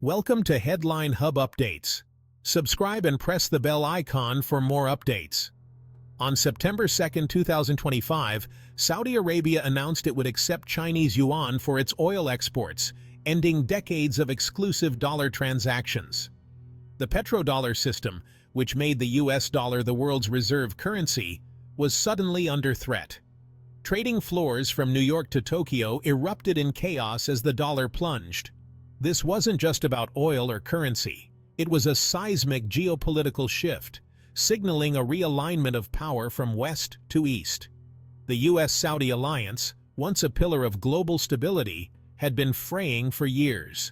Welcome to Headline Hub Updates. Subscribe and press the bell icon for more updates. On September 2, 2025, Saudi Arabia announced it would accept Chinese yuan for its oil exports, ending decades of exclusive dollar transactions. The petrodollar system, which made the US dollar the world's reserve currency, was suddenly under threat. Trading floors from New York to Tokyo erupted in chaos as the dollar plunged. This wasn't just about oil or currency. It was a seismic geopolitical shift, signaling a realignment of power from west to east. The US-Saudi alliance, once a pillar of global stability, had been fraying for years.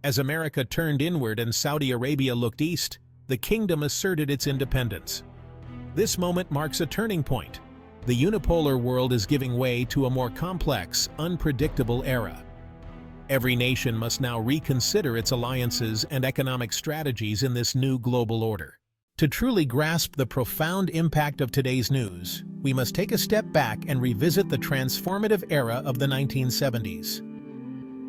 As America turned inward and Saudi Arabia looked east, the kingdom asserted its independence. This moment marks a turning point. The unipolar world is giving way to a more complex, unpredictable era. Every nation must now reconsider its alliances and economic strategies in this new global order. To truly grasp the profound impact of today's news, we must take a step back and revisit the transformative era of the 1970s.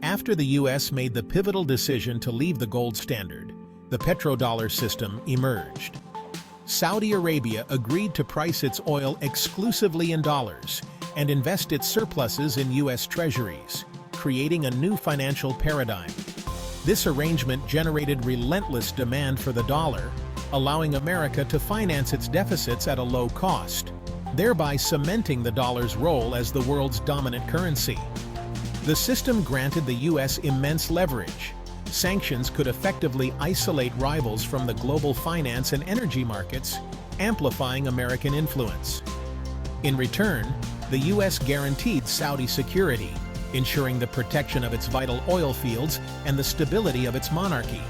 After the US made the pivotal decision to leave the gold standard, the petrodollar system emerged. Saudi Arabia agreed to price its oil exclusively in dollars and invest its surpluses in US treasuries, creating a new financial paradigm. This arrangement generated relentless demand for the dollar, allowing America to finance its deficits at a low cost, thereby cementing the dollar's role as the world's dominant currency. The system granted the US immense leverage. Sanctions could effectively isolate rivals from the global finance and energy markets, amplifying American influence. In return, the US guaranteed Saudi security, ensuring the protection of its vital oil fields and the stability of its monarchy.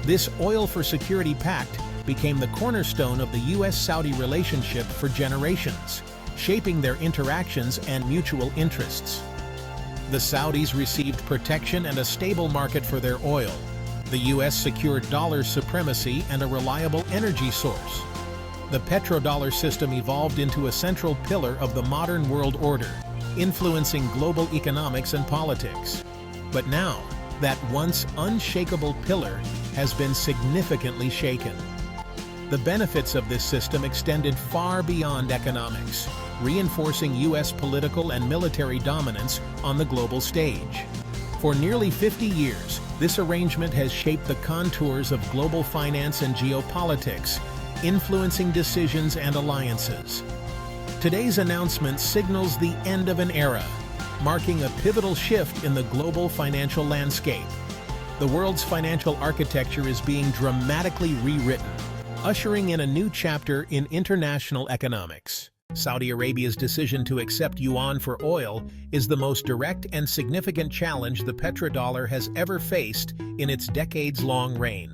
This oil for security pact became the cornerstone of the US-Saudi relationship for generations, shaping their interactions and mutual interests. The Saudis received protection and a stable market for their oil. The US secured dollar supremacy and a reliable energy source. The petrodollar system evolved into a central pillar of the modern world order, influencing global economics and politics. But now, that once unshakable pillar has been significantly shaken. The benefits of this system extended far beyond economics, reinforcing US political and military dominance on the global stage. For nearly 50 years, this arrangement has shaped the contours of global finance and geopolitics, influencing decisions and alliances. Today's announcement signals the end of an era, marking a pivotal shift in the global financial landscape. The world's financial architecture is being dramatically rewritten, ushering in a new chapter in international economics. Saudi Arabia's decision to accept yuan for oil is the most direct and significant challenge the petrodollar has ever faced in its decades-long reign.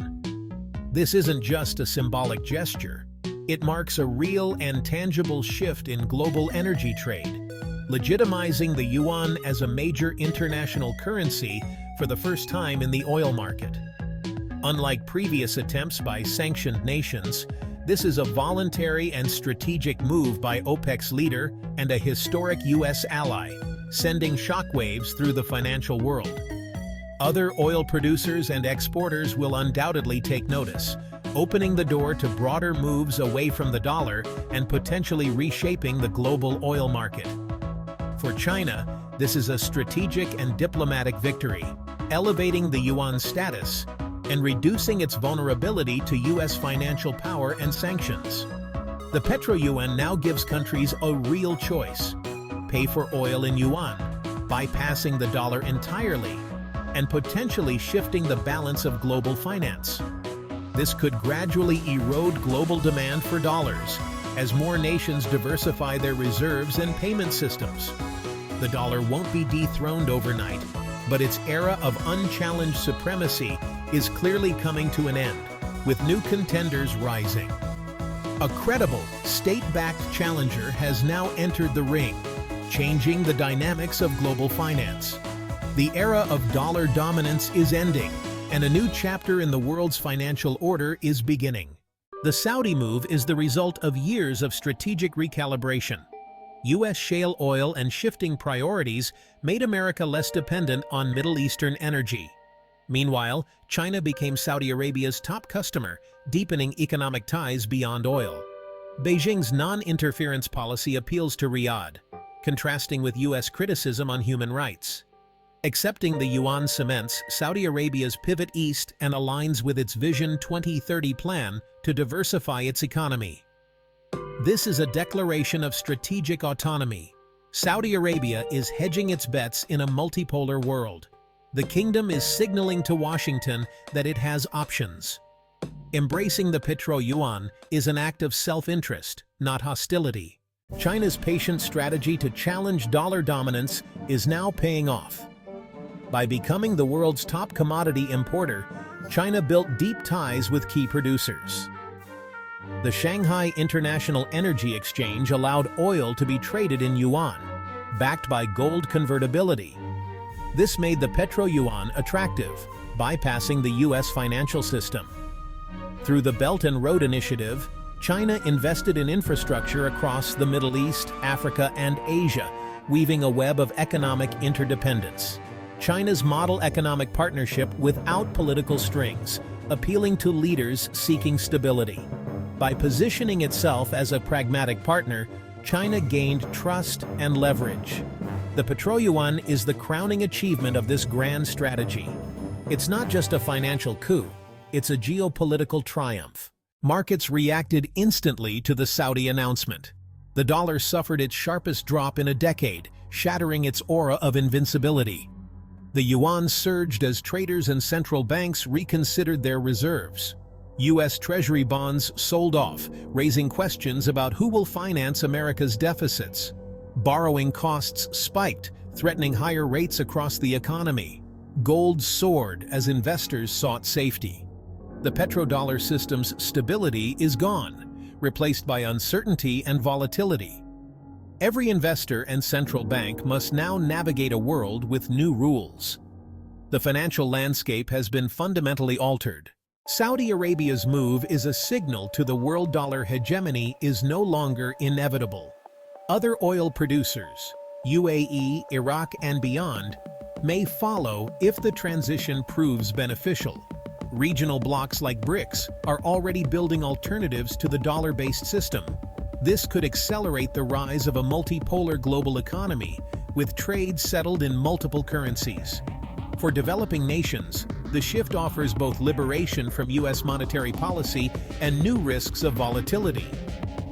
This isn't just a symbolic gesture. It marks a real and tangible shift in global energy trade, legitimizing the yuan as a major international currency for the first time in the oil market. Unlike previous attempts by sanctioned nations, this is a voluntary and strategic move by OPEC's leader and a historic US ally, sending shockwaves through the financial world. Other oil producers and exporters will undoubtedly take notice, opening the door to broader moves away from the dollar and potentially reshaping the global oil market. For China, this is a strategic and diplomatic victory, elevating the yuan's status and reducing its vulnerability to US financial power and sanctions. The petro-yuan now gives countries a real choice: pay for oil in yuan, bypassing the dollar entirely, and potentially shifting the balance of global finance. This could gradually erode global demand for dollars as more nations diversify their reserves and payment systems. The dollar won't be dethroned overnight, but its era of unchallenged supremacy is clearly coming to an end, with new contenders rising. A credible, state-backed challenger has now entered the ring, changing the dynamics of global finance. The era of dollar dominance is ending, and a new chapter in the world's financial order is beginning. The Saudi move is the result of years of strategic recalibration. US shale oil and shifting priorities made America less dependent on Middle Eastern energy. Meanwhile, China became Saudi Arabia's top customer, deepening economic ties beyond oil. Beijing's non-interference policy appeals to Riyadh, contrasting with U.S. criticism on human rights. Accepting the yuan cements Saudi Arabia's pivot east and aligns with its Vision 2030 plan to diversify its economy. This is a declaration of strategic autonomy. Saudi Arabia is hedging its bets in a multipolar world. The kingdom is signaling to Washington that it has options. Embracing the Petro-Yuan is an act of self-interest, not hostility. China's patient strategy to challenge dollar dominance is now paying off. By becoming the world's top commodity importer, China built deep ties with key producers. The Shanghai International Energy Exchange allowed oil to be traded in yuan, backed by gold convertibility. This made the Petro-Yuan attractive, bypassing the U.S. financial system. Through the Belt and Road Initiative, China invested in infrastructure across the Middle East, Africa, and Asia, weaving a web of economic interdependence. China's model economic partnership without political strings, appealing to leaders seeking stability. By positioning itself as a pragmatic partner, China gained trust and leverage. The Petro-Yuan is the crowning achievement of this grand strategy. It's not just a financial coup, it's a geopolitical triumph. Markets reacted instantly to the Saudi announcement. The dollar suffered its sharpest drop in a decade, shattering its aura of invincibility. The yuan surged as traders and central banks reconsidered their reserves. U.S. Treasury bonds sold off, raising questions about who will finance America's deficits. Borrowing costs spiked, threatening higher rates across the economy. Gold soared as investors sought safety. The petrodollar system's stability is gone, replaced by uncertainty and volatility. Every investor and central bank must now navigate a world with new rules. The financial landscape has been fundamentally altered. Saudi Arabia's move is a signal to the world dollar hegemony is no longer inevitable. Other oil producers, UAE, Iraq, and beyond, may follow if the transition proves beneficial. Regional blocs like BRICS are already building alternatives to the dollar-based system. This could accelerate the rise of a multipolar global economy, with trade settled in multiple currencies. For developing nations, the shift offers both liberation from U.S. monetary policy and new risks of volatility.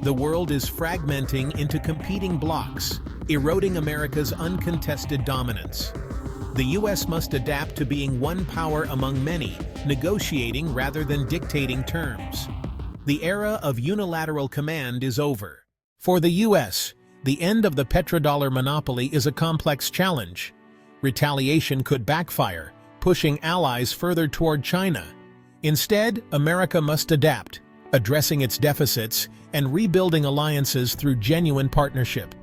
The world is fragmenting into competing blocs, eroding America's uncontested dominance. The U.S. must adapt to being one power among many, negotiating rather than dictating terms. The era of unilateral command is over. For the U.S., the end of the petrodollar monopoly is a complex challenge. Retaliation could backfire, pushing allies further toward China. Instead, America must adapt, addressing its deficits and rebuilding alliances through genuine partnership.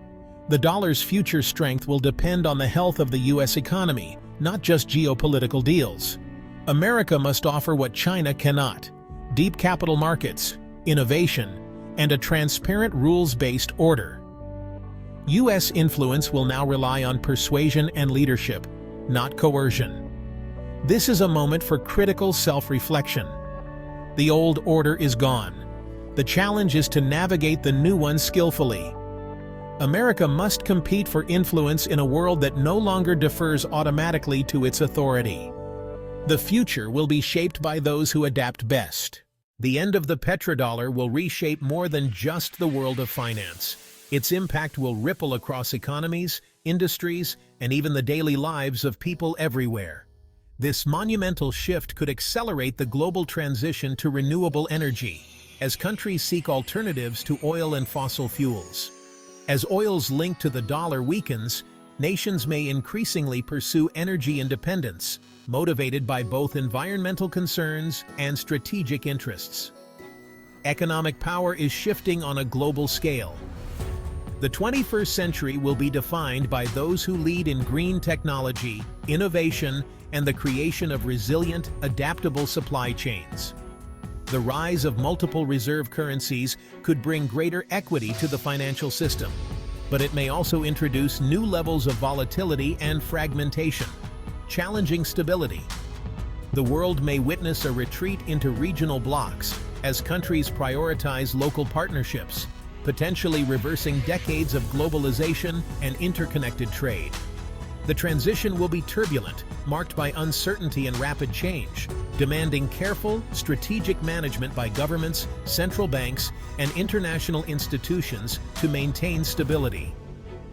The dollar's future strength will depend on the health of the U.S. economy, not just geopolitical deals. America must offer what China cannot: deep capital markets, innovation, and a transparent rules-based order. U.S. influence will now rely on persuasion and leadership, not coercion. This is a moment for critical self-reflection. The old order is gone. The challenge is to navigate the new one skillfully. America must compete for influence in a world that no longer defers automatically to its authority. The future will be shaped by those who adapt best. The end of the petrodollar will reshape more than just the world of finance. Its impact will ripple across economies, industries, and even the daily lives of people everywhere. This monumental shift could accelerate the global transition to renewable energy, as countries seek alternatives to oil and fossil fuels. As oil's link to the dollar weakens, nations may increasingly pursue energy independence, motivated by both environmental concerns and strategic interests. Economic power is shifting on a global scale. The 21st century will be defined by those who lead in green technology, innovation, and the creation of resilient, adaptable supply chains. The rise of multiple reserve currencies could bring greater equity to the financial system, but it may also introduce new levels of volatility and fragmentation, challenging stability. the world may witness a retreat into regional blocs as countries prioritize local partnerships, potentially reversing decades of globalization and interconnected trade. The transition will be turbulent, marked by uncertainty and rapid change, demanding careful, strategic management by governments, central banks, and international institutions to maintain stability.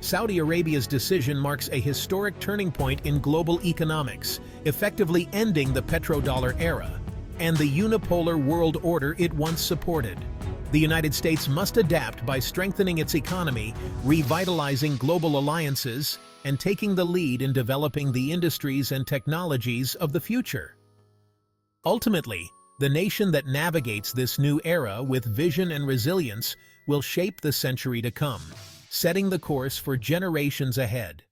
Saudi Arabia's decision marks a historic turning point in global economics, effectively ending the petrodollar era and the unipolar world order it once supported. The United States must adapt by strengthening its economy, revitalizing global alliances, and taking the lead in developing the industries and technologies of the future. Ultimately, the nation that navigates this new era with vision and resilience will shape the century to come, setting the course for generations ahead.